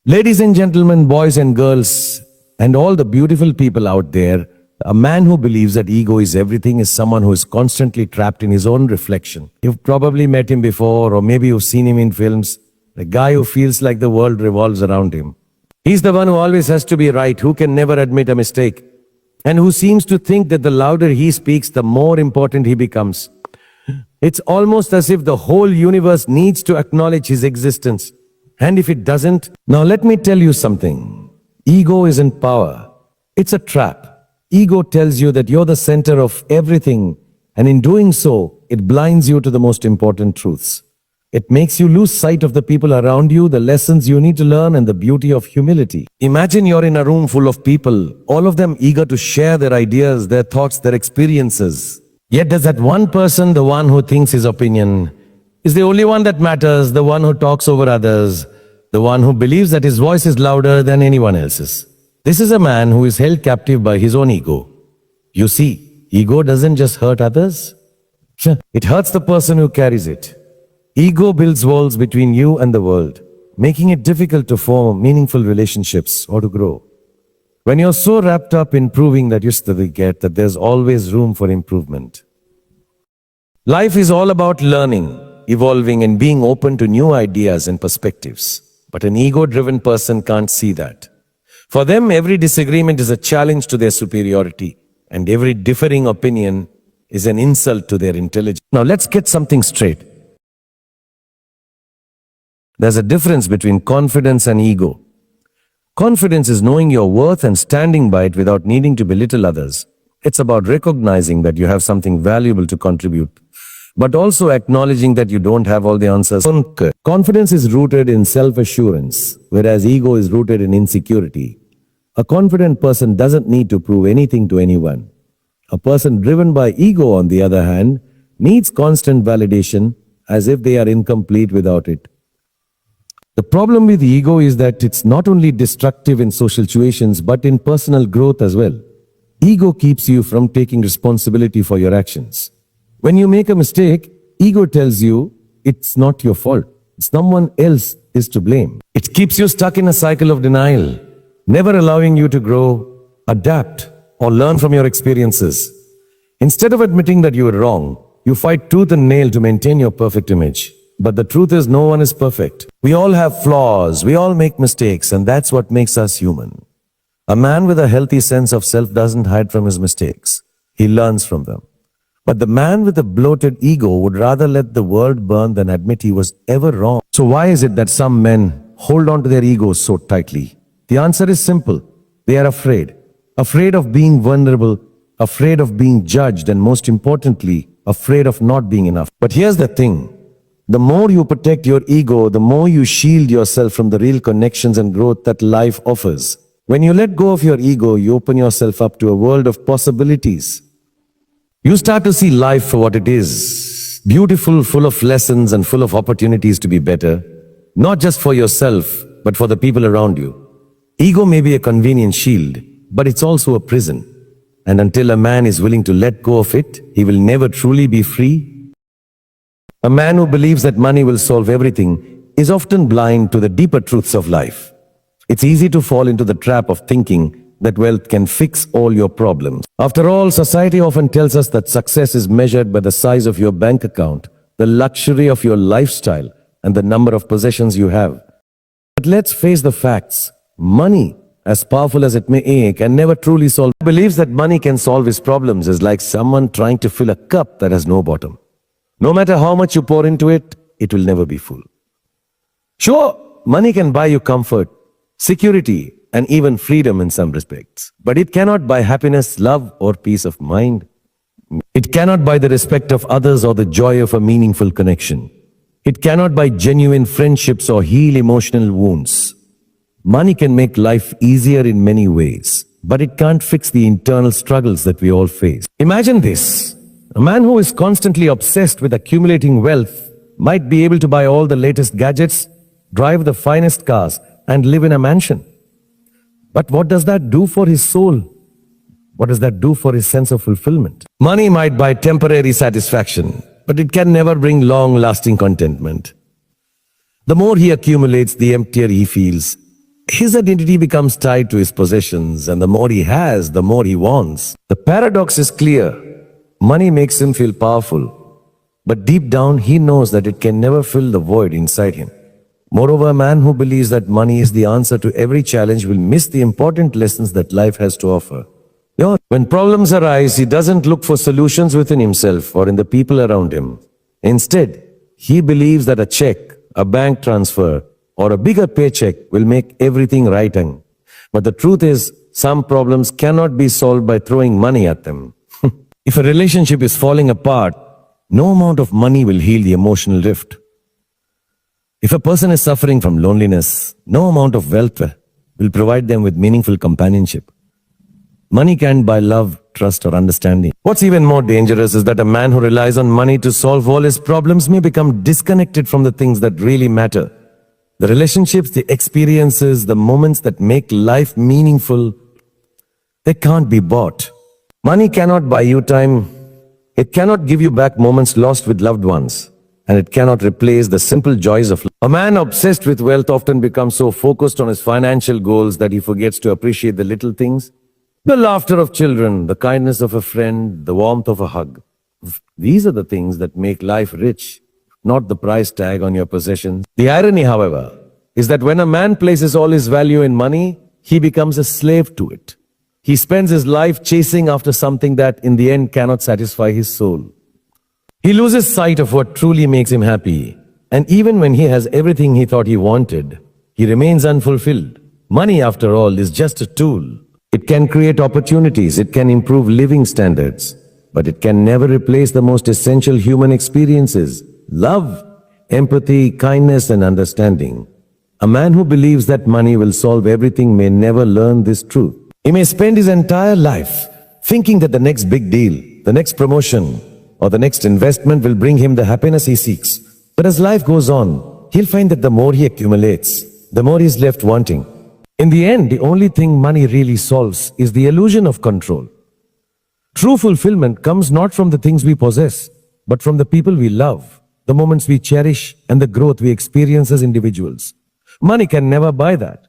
Ladies and gentlemen, boys and girls, and all the beautiful people out there, a man who believes that ego is everything is someone who is constantly trapped in his own reflection. You've probably met him before, or maybe you've seen him in films. The guy who feels like the world revolves around him. He's the one who always has to be right, who can never admit a mistake, and who seems to think that the louder he speaks, the more important he becomes. It's almost as if the whole universe needs to acknowledge his existence. And if it doesn't, now let me tell you something. Ego isn't power. It's a trap. Ego tells you that you're the center of everything, and in doing so, it blinds you to the most important truths. It makes you lose sight of the people around you, the lessons you need to learn, and the beauty of humility. Imagine you're in a room full of people, all of them eager to share their ideas, their thoughts, their experiences. Yet there's that one person, the one who thinks his opinion is the only one that matters, the one who talks over others, the one who believes that his voice is louder than anyone else's. This is a man who is held captive by his own ego. You see, ego doesn't just hurt others. It hurts the person who carries it. Ego builds walls between you and the world, making it difficult to form meaningful relationships or to grow. When you're so wrapped up in proving that you still get that there's always room for improvement. Life is all about learning, evolving, and being open to new ideas and perspectives. But an ego-driven person can't see that. For them, every disagreement is a challenge to their superiority, and every differing opinion is an insult to their intelligence. Now let's get something straight. There's a difference between confidence and ego. Confidence is knowing your worth and standing by it without needing to belittle others. It's about recognizing that you have something valuable to contribute, but also acknowledging that you don't have all the answers. Confidence is rooted in self-assurance, whereas ego is rooted in insecurity. A confident person doesn't need to prove anything to anyone. A person driven by ego, on the other hand, needs constant validation, as if they are incomplete without it. The problem with ego is that it's not only destructive in social situations, but in personal growth as well. Ego keeps you from taking responsibility for your actions. When you make a mistake, ego tells you it's not your fault. Someone else is to blame. It keeps you stuck in a cycle of denial, never allowing you to grow, adapt, or learn from your experiences. Instead of admitting that you were wrong, you fight tooth and nail to maintain your perfect image. But the truth is, no one is perfect. We all have flaws, we all make mistakes, and that's what makes us human. A man with a healthy sense of self doesn't hide from his mistakes. He learns from them. But the man with a bloated ego would rather let the world burn than admit he was ever wrong. So why is it that some men hold on to their egos so tightly? The answer is simple. They are afraid. Afraid of being vulnerable, afraid of being judged, and most importantly, afraid of not being enough. But here's the thing. The more you protect your ego, the more you shield yourself from the real connections and growth that life offers. When you let go of your ego, you open yourself up to a world of possibilities. You start to see life for what it is. Beautiful, full of lessons, and full of opportunities to be better. Not just for yourself, but for the people around you. Ego may be a convenient shield, but it's also a prison. And until a man is willing to let go of it, he will never truly be free. A man who believes that money will solve everything is often blind to the deeper truths of life. It's easy to fall into the trap of thinking that wealth can fix all your problems. After all, society often tells us that success is measured by the size of your bank account, the luxury of your lifestyle, and the number of possessions you have. But let's face the facts. Money, as powerful as it may, can never truly solve. Who believes that money can solve his problems is like someone trying to fill a cup that has no bottom. No matter how much you pour into it, it will never be full. Sure, money can buy you comfort, security, and even freedom in some respects. But it cannot buy happiness, love, or peace of mind. It cannot buy the respect of others or the joy of a meaningful connection. It cannot buy genuine friendships or heal emotional wounds. Money can make life easier in many ways, but it can't fix the internal struggles that we all face. Imagine this. A man who is constantly obsessed with accumulating wealth might be able to buy all the latest gadgets, drive the finest cars, and live in a mansion. But what does that do for his soul? What does that do for his sense of fulfillment? Money might buy temporary satisfaction, but it can never bring long-lasting contentment. The more he accumulates, the emptier he feels. His identity becomes tied to his possessions, and the more he has, the more he wants. The paradox is clear. Money makes him feel powerful, but deep down he knows that it can never fill the void inside him. Moreover, a man who believes that money is the answer to every challenge will miss the important lessons that life has to offer. When problems arise, he doesn't look for solutions within himself or in the people around him. Instead, he believes that a check, a bank transfer, or a bigger paycheck will make everything right. But the truth is, some problems cannot be solved by throwing money at them. If a relationship is falling apart, no amount of money will heal the emotional rift. If a person is suffering from loneliness, no amount of wealth will provide them with meaningful companionship. Money can't buy love, trust, or understanding. What's even more dangerous is that a man who relies on money to solve all his problems may become disconnected from the things that really matter. The relationships, the experiences, the moments that make life meaningful, they can't be bought. Money cannot buy you time. It cannot give you back moments lost with loved ones. And it cannot replace the simple joys of life. A man obsessed with wealth often becomes so focused on his financial goals that he forgets to appreciate the little things. The laughter of children, the kindness of a friend, the warmth of a hug. These are the things that make life rich, not the price tag on your possessions. The irony, however, is that when a man places all his value in money, he becomes a slave to it. He spends his life chasing after something that in the end cannot satisfy his soul. He loses sight of what truly makes him happy. And even when he has everything he thought he wanted, he remains unfulfilled. Money, after all, is just a tool. It can create opportunities, it can improve living standards, but it can never replace the most essential human experiences: love, empathy, kindness, and understanding. A man who believes that money will solve everything may never learn this truth. He may spend his entire life thinking that the next big deal, the next promotion, or the next investment will bring him the happiness he seeks. But as life goes on, he'll find that the more he accumulates, the more he's left wanting. In the end, the only thing money really solves is the illusion of control. True fulfillment comes not from the things we possess, but from the people we love, the moments we cherish, and the growth we experience as individuals. Money can never buy that.